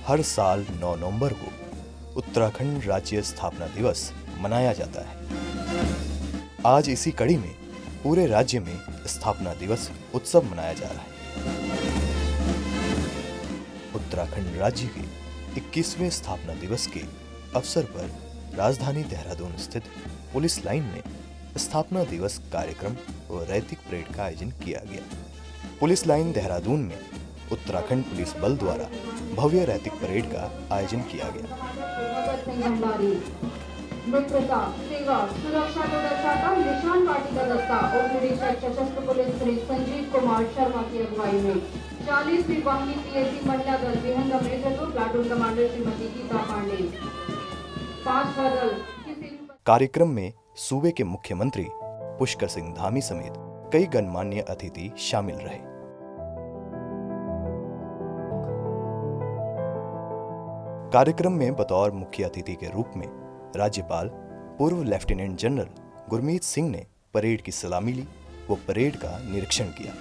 हर साल 9 नवंबर को उत्तराखंड राज्य स्थापना दिवस मनाया जाता है। आज इसी कड़ी में पूरे राज्य में स्थापना दिवस उत्सव मनाया जा रहा है। उत्तराखंड राज्य के 21वें स्थापना दिवस के अवसर पर राजधानी देहरादून स्थित पुलिस लाइन में स्थापना दिवस कार्यक्रम और रैतिक परेड का आयोजन किया गया। पुलिस लाइन देहरादून में उत्तराखंड पुलिस बल द्वारा भव्य रैतिक परेड का आयोजन किया गया। मित्रता, सेवा, सुरक्षा को दर्शाता निशान पार्टी का दस्ता उप निरीक्षक सशस्त्र पुलिस श्री संजीव कुमार शर्मा की अगुवाई में 40वीं वाहिनी पीएसी महिला दल विहंगम नेतृत्व प्लाटून कमांडर श्रीमती गीता पांडे। 5 दल कार्यक्रम में सूबे के मुख्यमंत्री पुष्कर सिंह धामी समेत कई गणमान्य अतिथि शामिल रहे। कार्यक्रम में बतौर मुख्य अतिथि के रूप में राज्यपाल पूर्व लेफ्टिनेंट जनरल गुरमीत सिंह ने परेड की सलामी ली व परेड का निरीक्षण किया।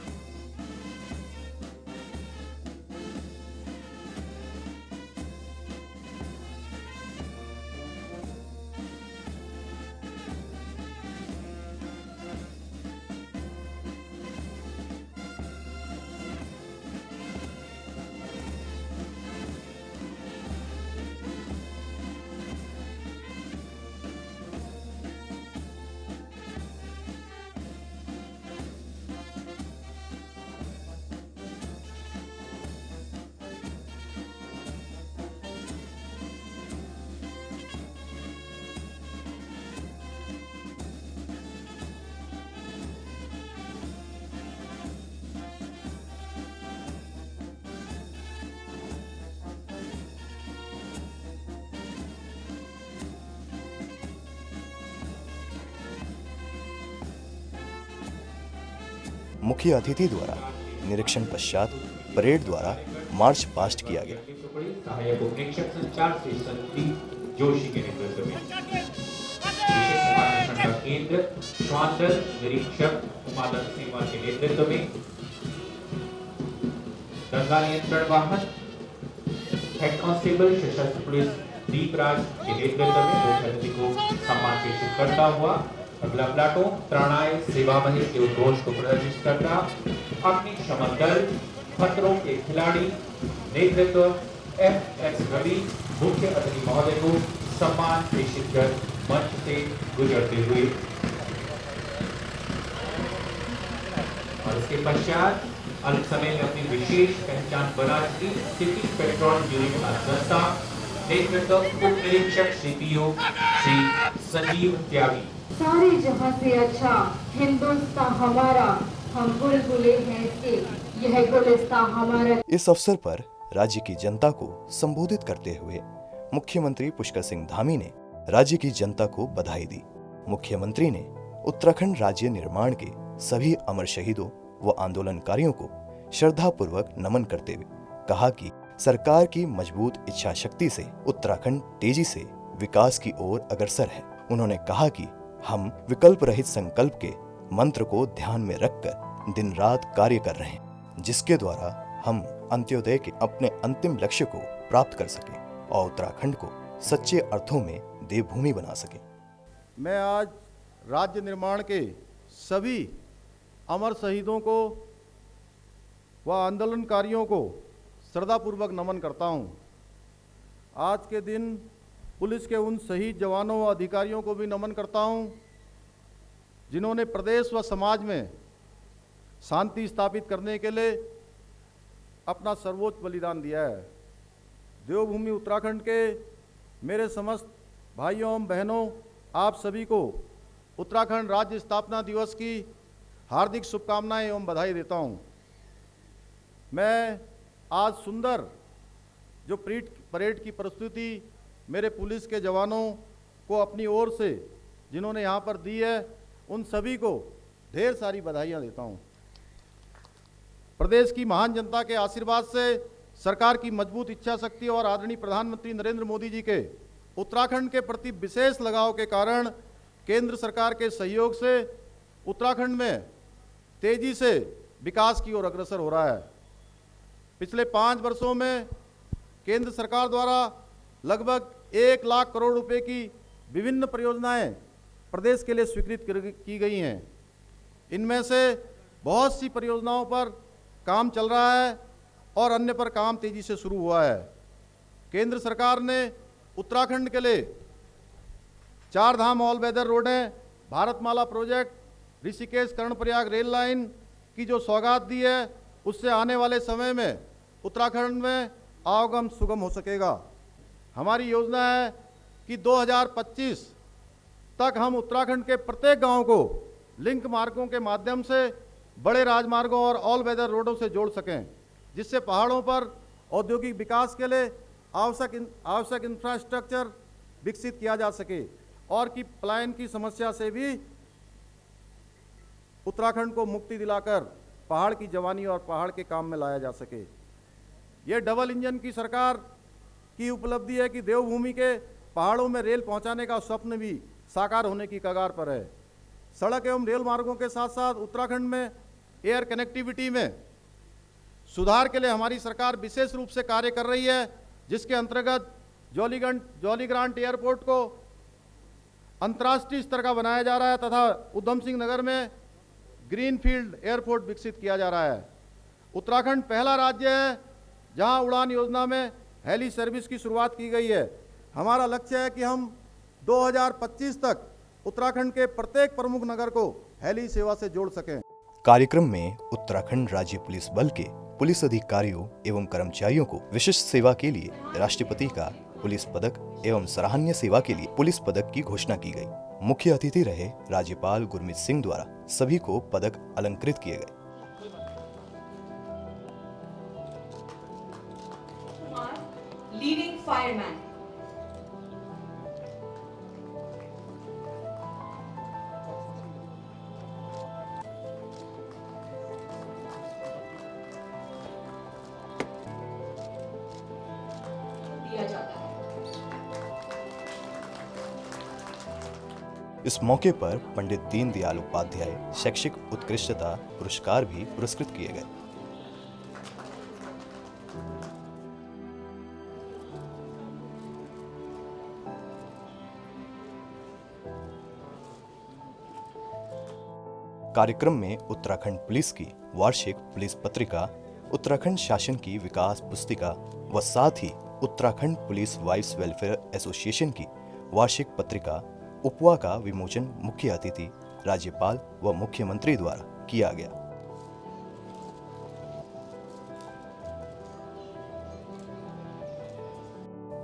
मुख्य अतिथि द्वारा निरीक्षण पश्चात परेड द्वारा मार्च पास्ट किया गया। सहायक उपनिरीक्षक संचार से संदीप जोशी के नेतृत्व में विशेष मार्गदर्शन का केंद्र श्वान दल निरीक्षक उमादत्त सिंह के नेतृत्व में दंगा नियंत्रण वाहन हेड कांस्टेबल सशस्त्र पुलिस दीपराज के नेतृत्व में मुख्य अतिथि को सम्मान प्रेषित करता हुआ अगला प्लाटून त्रणाय सेवा महिल के उद्घोष को प्रदर्शित करता अग्निशमन दल खतरों के खिलाड़ी नेतृत्व FX रवि मुख्य अतिथि महोदय को सम्मान प्रेषित कर मंच से गुजरते हुए और इसके पश्चात अल्प समय में अपनी विशेष पहचान बना चुकी सिटी पेट्रोल यूनिट का दस्ता नेतृत्व उप निरीक्षक CPO श्री संजीव त्यागी। सारे जहां से अच्छा हिंदुस्तान हमारा, हम बुलबुले हैं इसके, यह गुलिस्तान हमारा। इस अवसर पर राज्य की जनता को संबोधित करते हुए मुख्यमंत्री पुष्कर सिंह धामी ने राज्य की जनता को बधाई दी। मुख्यमंत्री ने उत्तराखंड राज्य निर्माण के सभी अमर शहीदों व आंदोलनकारियों को श्रद्धापूर्वक नमन करते हुए कहा कि सरकार की मजबूत इच्छा शक्ति से उत्तराखंड तेजी से विकास की ओर अग्रसर है। उन्होंने कहा कि हम विकल्प रहित संकल्प के मंत्र को ध्यान में रखकर दिन रात कार्य कर रहे हैं, जिसके द्वारा हम अंत्योदय के अपने अंतिम लक्ष्य को प्राप्त कर सकें और उत्तराखंड को सच्चे अर्थों में देवभूमि बना सकें। मैं आज राज्य निर्माण के सभी अमर शहीदों को व आंदोलनकारियों को श्रद्धापूर्वक नमन करता हूं। आज के दिन पुलिस के उन शहीद जवानों व अधिकारियों को भी नमन करता हूं, जिन्होंने प्रदेश व समाज में शांति स्थापित करने के लिए अपना सर्वोच्च बलिदान दिया है। देवभूमि उत्तराखंड के मेरे समस्त भाइयों एवं बहनों, आप सभी को उत्तराखंड राज्य स्थापना दिवस की हार्दिक शुभकामनाएं एवं बधाई देता हूं। मैं आज सुंदर जो परेड की प्रस्तुति मेरे पुलिस के जवानों को अपनी ओर से जिन्होंने यहाँ पर दी है, उन सभी को ढेर सारी बधाइयाँ देता हूँ। प्रदेश की महान जनता के आशीर्वाद से, सरकार की मजबूत इच्छा शक्ति और आदरणीय प्रधानमंत्री नरेंद्र मोदी जी के उत्तराखंड के प्रति विशेष लगाव के कारण केंद्र सरकार के सहयोग से उत्तराखंड में तेजी से विकास की ओर अग्रसर हो रहा है। पिछले 5 वर्षों में केंद्र सरकार द्वारा लगभग 1 लाख करोड़ रुपए की विभिन्न परियोजनाएं प्रदेश के लिए स्वीकृत की गई हैं। इनमें से बहुत सी परियोजनाओं पर काम चल रहा है और अन्य पर काम तेजी से शुरू हुआ है। केंद्र सरकार ने उत्तराखंड के लिए 4 धाम ऑल वेदर रोडें, Bharatmala project, Rishikesh Karnaprayag rail line की जो सौगात दी है, उससे आने वाले समय में उत्तराखंड में आवागमन सुगम हो सकेगा। हमारी योजना है कि 2025 तक हम उत्तराखंड के प्रत्येक गांव को लिंक मार्गों के माध्यम से बड़े राजमार्गों और ऑल वेदर रोडों से जोड़ सकें, जिससे पहाड़ों पर औद्योगिक विकास के लिए आवश्यक इंफ्रास्ट्रक्चर विकसित किया जा सके और कि पलायन की समस्या से भी उत्तराखंड को मुक्ति दिलाकर पहाड़ की जवानी और पहाड़ के काम में लाया जा सके। ये डबल इंजन की सरकार की उपलब्धि है कि देवभूमि के पहाड़ों में रेल पहुंचाने का स्वप्न भी साकार होने की कगार पर है। सड़क एवं रेल मार्गों के साथ साथ उत्तराखंड में एयर कनेक्टिविटी में सुधार के लिए हमारी सरकार विशेष रूप से कार्य कर रही है, जिसके अंतर्गत जौलीग्रांट एयरपोर्ट को अंतर्राष्ट्रीय स्तर का बनाया जा रहा है तथा उधम सिंह नगर में ग्रीनफील्ड एयरपोर्ट विकसित किया जा रहा है। उत्तराखंड पहला राज्य है जहां उड़ान योजना में हेली सर्विस की शुरुआत की गई है। हमारा लक्ष्य है कि हम 2025 तक उत्तराखंड के प्रत्येक प्रमुख नगर को हेली सेवा से जोड़ सकें। कार्यक्रम में उत्तराखंड राज्य पुलिस बल के पुलिस अधिकारियों एवं कर्मचारियों को विशिष्ट सेवा के लिए राष्ट्रपति का पुलिस पदक एवं सराहनीय सेवा के लिए पुलिस पदक की घोषणा की गई। मुख्य अतिथि रहे राज्यपाल गुरमीत सिंह द्वारा सभी को पदक अलंकृत किए गए। Leading fireman. दिया जाता है। इस मौके पर पंडित दीनदयाल उपाध्याय शैक्षिक उत्कृष्टता पुरस्कार भी पुरस्कृत किए गए। कार्यक्रम में उत्तराखंड पुलिस की वार्षिक पुलिस पत्रिका, उत्तराखंड शासन की विकास पुस्तिका व साथ ही Uttarakhand police wives welfare association की वार्षिक पत्रिका उपवा का विमोचन मुख्य अतिथि राज्यपाल व मुख्यमंत्री द्वारा किया गया।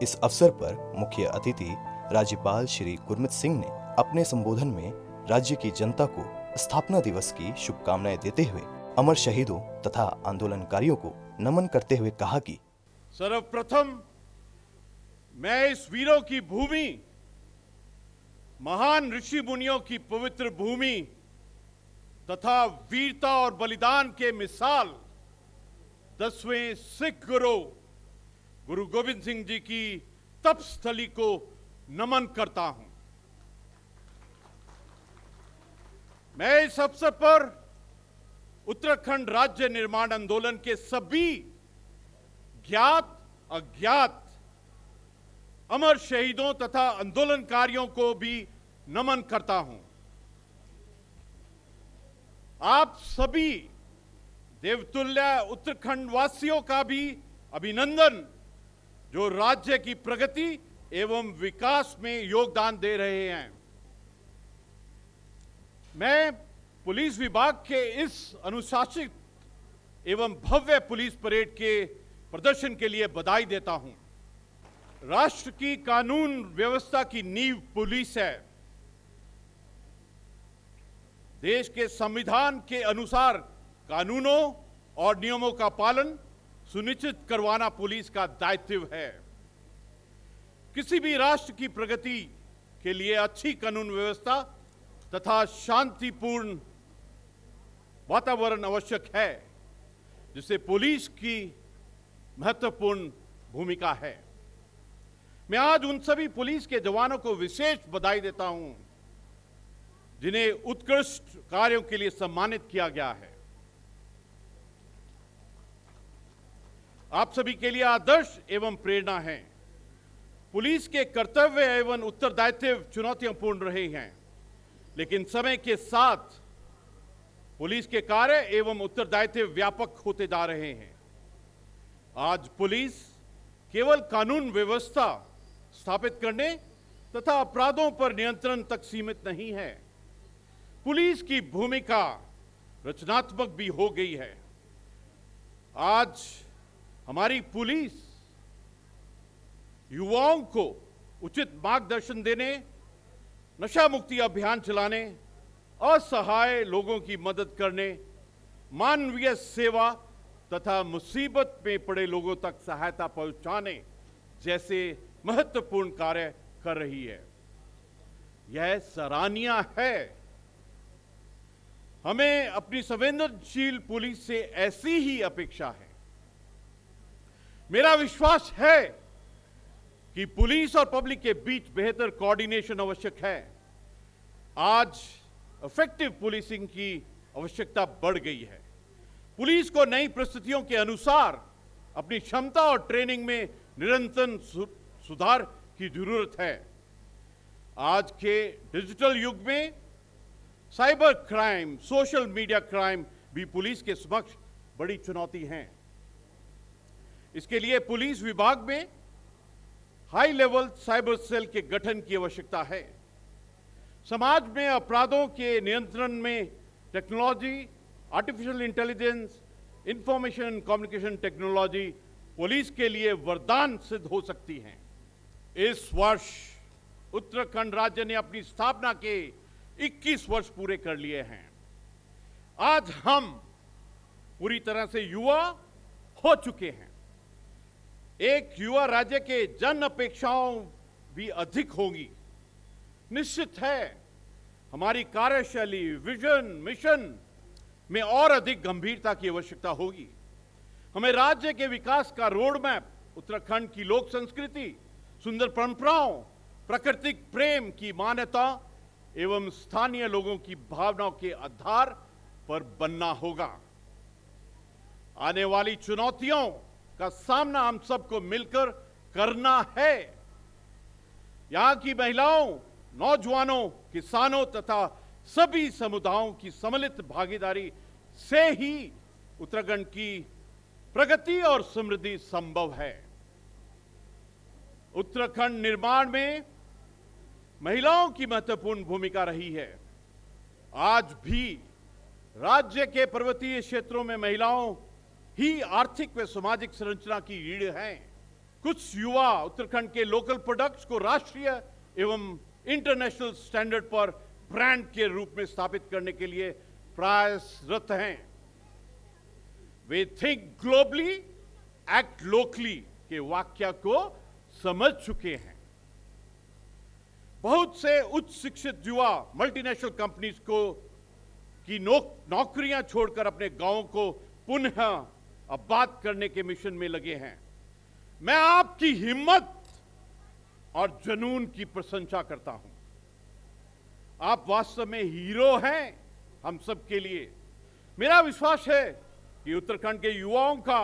इस अवसर पर मुख्य अतिथि राज्यपाल श्री गुरमीत सिंह ने अपने संबोधन में राज्य की जनता को स्थापना दिवस की शुभकामनाएं देते हुए अमर शहीदों तथा आंदोलनकारियों को नमन करते हुए कहा कि सर्वप्रथम मैं इस वीरों की भूमि, महान ऋषि मुनियों की पवित्र भूमि तथा वीरता और बलिदान के मिसाल 10वें सिख गुरु गोविंद सिंह जी की तपस्थली को नमन करता हूं। मैं इस अवसर पर उत्तराखंड राज्य निर्माण आंदोलन के सभी ज्ञात अज्ञात अमर शहीदों तथा आंदोलनकारियों को भी नमन करता हूं। आप सभी देवतुल्य उत्तराखंड वासियों का भी अभिनंदन, जो राज्य की प्रगति एवं विकास में योगदान दे रहे हैं। मैं पुलिस विभाग के इस अनुशासित एवं भव्य पुलिस परेड के प्रदर्शन के लिए बधाई देता हूं। राष्ट्र की कानून व्यवस्था की नींव पुलिस है। देश के संविधान के अनुसार कानूनों और नियमों का पालन सुनिश्चित करवाना पुलिस का दायित्व है। किसी भी राष्ट्र की प्रगति के लिए अच्छी कानून व्यवस्था तथा शांतिपूर्ण वातावरण आवश्यक है, जिससे पुलिस की महत्वपूर्ण भूमिका है। मैं आज उन सभी पुलिस के जवानों को विशेष बधाई देता हूं जिन्हें उत्कृष्ट कार्यों के लिए सम्मानित किया गया है। आप सभी के लिए आदर्श एवं प्रेरणा हैं। पुलिस के कर्तव्य एवं उत्तरदायित्व चुनौतियांपूर्ण रहे हैं, लेकिन समय के साथ पुलिस के कार्य एवं उत्तरदायित्व व्यापक होते जा रहे हैं। आज पुलिस केवल कानून व्यवस्था स्थापित करने तथा अपराधों पर नियंत्रण तक सीमित नहीं है। पुलिस की भूमिका रचनात्मक भी हो गई है। आज हमारी पुलिस युवाओं को उचित मार्गदर्शन देने, नशा मुक्ति अभियान चलाने, असहाय लोगों की मदद करने, मानवीय सेवा तथा मुसीबत में पड़े लोगों तक सहायता पहुंचाने जैसे महत्वपूर्ण कार्य कर रही है। यह सराहनीय है। हमें अपनी संवेदनशील पुलिस से ऐसी ही अपेक्षा है। मेरा विश्वास है कि पुलिस और पब्लिक के बीच बेहतर कोऑर्डिनेशन आवश्यक है। आज इफेक्टिव पुलिसिंग की आवश्यकता बढ़ गई है। पुलिस को नई परिस्थितियों के अनुसार अपनी क्षमता और ट्रेनिंग में निरंतर सुधार की जरूरत है। आज के डिजिटल युग में cyber crime, social media crime भी पुलिस के समक्ष बड़ी चुनौती हैं। इसके लिए पुलिस विभाग में हाई लेवल साइबर सेल के गठन की आवश्यकता है। समाज में अपराधों के नियंत्रण में technology, artificial intelligence, information communication technology police के लिए वरदान सिद्ध हो सकती हैं। इस वर्ष उत्तराखंड राज्य ने अपनी स्थापना के 21 वर्ष पूरे कर लिए हैं। आज हम पूरी तरह से युवा हो चुके हैं। एक युवा राज्य के जन अपेक्षाओं भी अधिक होंगी। निश्चित है हमारी कार्यशैली, विजन, मिशन में और अधिक गंभीरता की आवश्यकता होगी। हमें राज्य के विकास का रोड मैप उत्तराखंड की लोक संस्कृति, सुंदर परंपराओं, प्राकृतिक प्रेम की मान्यता एवं स्थानीय लोगों की भावनाओं के आधार पर बनना होगा। आने वाली चुनौतियों का सामना हम सबको मिलकर करना है। यहां की महिलाओं, नौजवानों, किसानों तथा सभी समुदायों की सम्मिलित भागीदारी से ही उत्तराखंड की प्रगति और समृद्धि संभव है। उत्तराखंड निर्माण में महिलाओं की महत्वपूर्ण भूमिका रही है। आज भी राज्य के पर्वतीय क्षेत्रों में महिलाओं ही आर्थिक व सामाजिक संरचना की रीढ़ हैं। कुछ युवा उत्तराखंड के लोकल प्रोडक्ट्स को राष्ट्रीय एवं इंटरनेशनल स्टैंडर्ड पर ब्रांड के रूप में स्थापित करने के लिए प्रयासरत हैं। वे थिंक ग्लोबली, एक्ट लोकली के वाक्य को समझ चुके हैं। बहुत से उच्च शिक्षित युवा मल्टीनेशनल कंपनीज की नौकरियां छोड़कर अपने गांवों को पुनः आबाद करने के मिशन में लगे हैं। मैं आपकी हिम्मत और जुनून की प्रशंसा करता हूं। आप वास्तव में हीरो हैं हम सब के लिए। मेरा विश्वास है कि उत्तराखंड के युवाओं का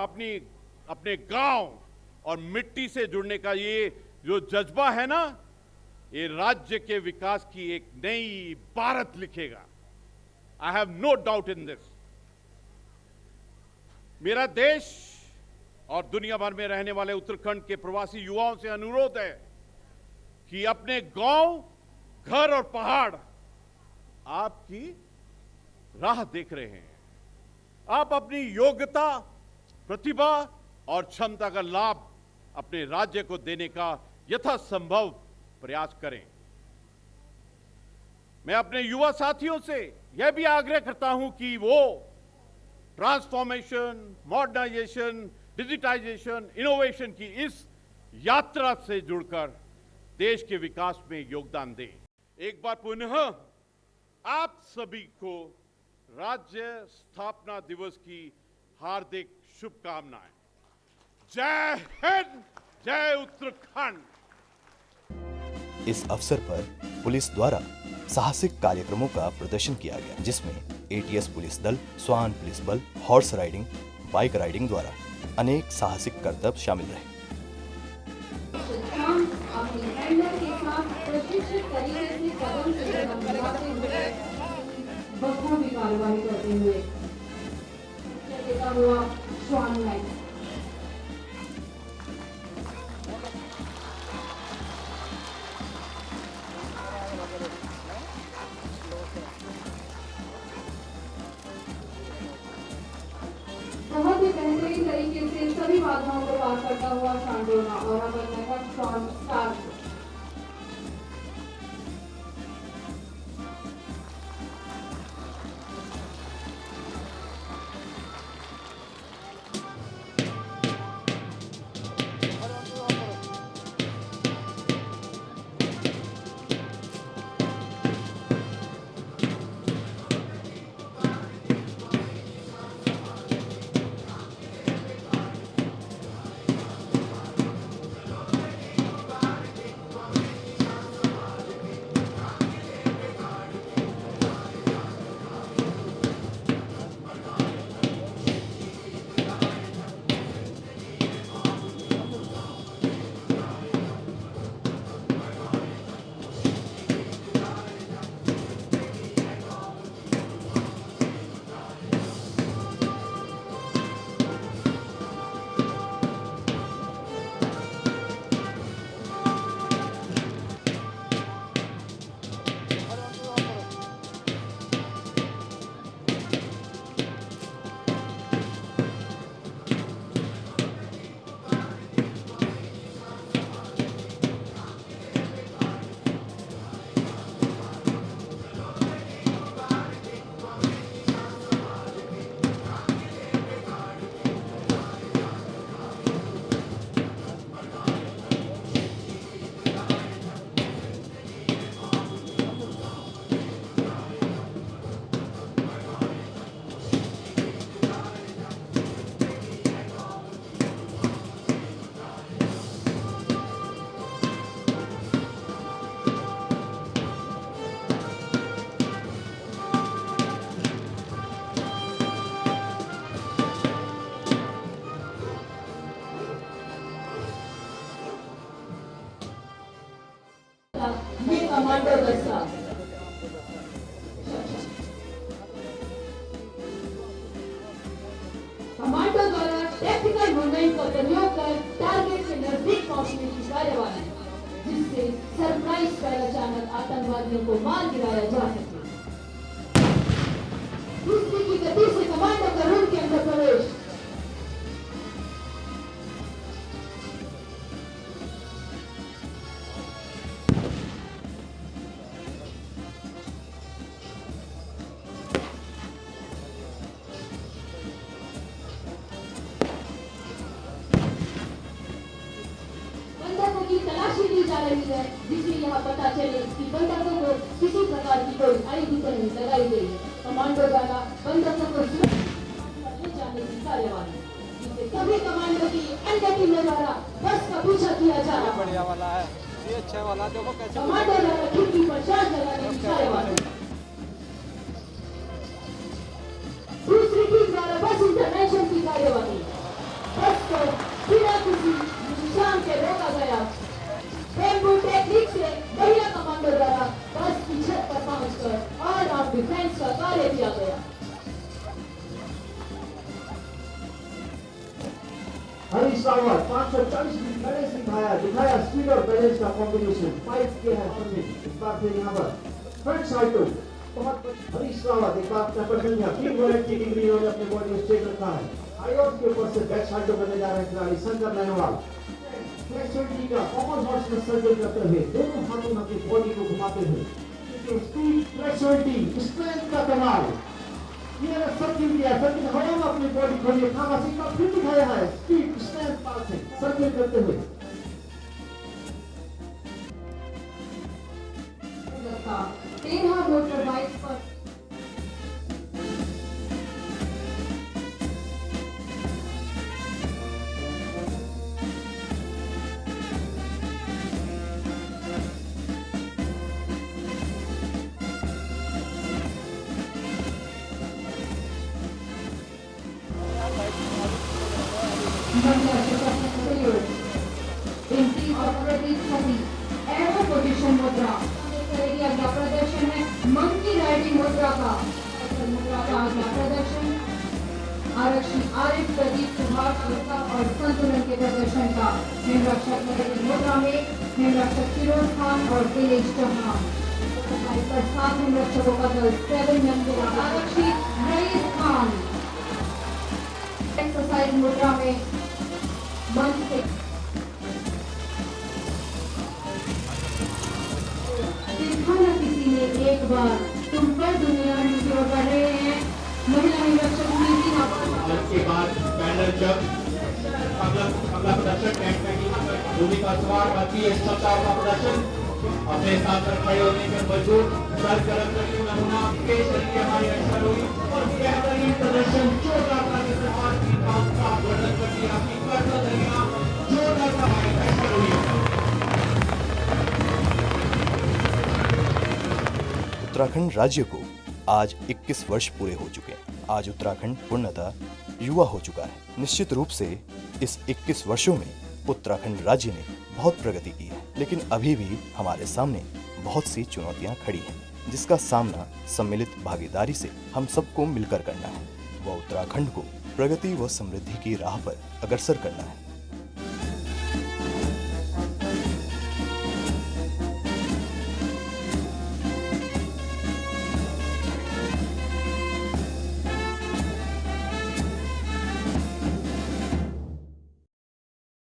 अपने गांव और मिट्टी से जुड़ने का ये जो जज्बा है ना, ये राज्य के विकास की एक नई भारत लिखेगा। I have no doubt in this. मेरा देश और दुनिया भर में रहने वाले उत्तराखंड के प्रवासी युवाओं से अनुरोध है कि अपने गांव, घर और पहाड़ आपकी राह देख रहे हैं। आप अपनी योग्यता, प्रतिभा और क्षमता का लाभ अपने राज्य को देने का यथासंभव प्रयास करें। मैं अपने युवा साथियों से यह भी आग्रह करता हूं कि वो ट्रांसफॉर्मेशन, मॉडर्नाइजेशन, डिजिटाइजेशन, इनोवेशन की इस यात्रा से जुड़कर देश के विकास में योगदान दें। एक बार पुनः आप सभी को राज्य स्थापना दिवस की हार्दिक शुभकामनाएं। जय हिंद, जय उत्तराखंड। इस अवसर पर पुलिस द्वारा साहसिक कार्यक्रमों का प्रदर्शन किया गया, जिसमें एटीएस पुलिस दल, स्वान पुलिस बल, हॉर्स राइडिंग, बाइक राइडिंग द्वारा अनेक साहसिक करतब शामिल रहे। हम अपने हैंडल के साथ प्रशिक्षित तरीके से कदम से कदम मिलाते हुए बखूबी कार्रवाई करते हुए देता हुआ श्वान लाइन। बहुत ही बेहतरीन तरीके से सभी बाधाओं को पार करता हुआ शांडोना और अब नेक्स्ट शॉट स्टार्ट। ये कमांडो दस्ता कमांडो द्वारा टेक्निकल मूवमेंट का प्रयोग कर टारगेट के नजदीक पहुंचने की कार्यवाही, जिससे सरप्राइज कर अचानक आतंकवादियों को मार गिराया जा सके। दूसरी की गति से कमांडो का रूम के अंदर प्रवेश। की तलाशी ली जा रही है, जिससे यह पता चले कि बंधकों को किसी प्रकार की कोई आईडी तो नहीं लगाई गई है। कमांडो द्वारा बंधकों को ले जाने की कार्यवाही, जिससे सभी कमांडो की अन्य टीमों द्वारा बस का पीछा किया जा रहा है। बढ़िया वाला है, ये अच्छा वाला देखो कैसे कमांडो द्वारा खिड़की पर चार्ज लगाने की कार्यवाही। दूसरी टीम द्वारा बस इंटरवेंशन की कार्यवाही। बस को बिना किसी निशान के रोका गया। बेम्बू टेक्निक से महिला कमांडो द्वारा बस की छत पर पहुंचकर ऑल राउंड डिफेंस का कार्य किया गया। हरीश रावत 540 फीट बैलेंस दिखाया स्पीड और बैलेंस का कॉम्बिनेशन। फाइट किया है हमने इस बार फिर यहाँ पर फ्रंट साइड बहुत हरीश रावत एक बार कैपेटल तीन वॉलेट की डिग्री इन्होंने अपने बॉडी में स्ट्रेट रखा है। आयोड के ऊपर से बैक साइड करने जा रहे हैं खिलाड़ी शंकर नहवाल। फ्लेक्सिबिलिटी का कॉमन हॉर्स में सर्कल करते हुए दोनों हाथों में अपनी बॉडी को घुमाते हुए स्पीड फ्लेक्सिबिलिटी स्ट्रेंथ का कमाल। ये सर्किल किया, सर्किल हवा में अपनी बॉडी खोलिए खामासी का फिर दिखाया है स्पीड स्ट्रेंथ पास है सर्किल करते हुए। 13 मोटर बाइक पर महिला सशस्त्र salute in peace of Chhavi arrow position मुद्रा करेगी। अगला प्रदर्शन है मंकी राइडिंग मुद्रा का अगला प्रदर्शन आरक्षी आरिफ प्रदीप सुभाष वर्षा और संतुलन के प्रदर्शन का हिमरक्षक मुद्रा में हिमरक्षक फिरोज खान और दिनेश चौहान। पर 7 हिमरक्षकों का दल 7 मेंबर आरक्षी रईस खान। एक्सरसाइज मुद्रा में मंच से दिखाना किसी ने एक बार तुम पर दुनिया की ओर बढ़ रहे हैं। महिला हिमरक्षक नीति के बाद पैनल जब अगला प्रदर्शन भूमिका सवार भारतीय क्षमता का प्रदर्शन अपने साथ पर खड़े होने में मजबूत सरगर्म करके नमूना पेश करके हमारी अक्षर हुई और बेहतरीन प्रदर्शन जोरदार पाकिस्तान की बात का वर्णन करती आपकी कर्तव्य जोरदार हमारी अक्षर हुई। उत्तराखंड राज्य को आज 21 वर्ष पूरे हो चुके हैं। आज उत्तराखंड पूर्णतः युवा हो चुका है। निश्चित रूप से इस 21 वर्षों में उत्तराखंड राज्य ने बहुत प्रगति की है, लेकिन अभी भी हमारे सामने बहुत सी चुनौतियां खड़ी हैं, जिसका सामना सम्मिलित भागीदारी से हम सबको मिलकर करना है। वह उत्तराखंड को प्रगति व समृद्धि की राह पर अग्रसर करना है।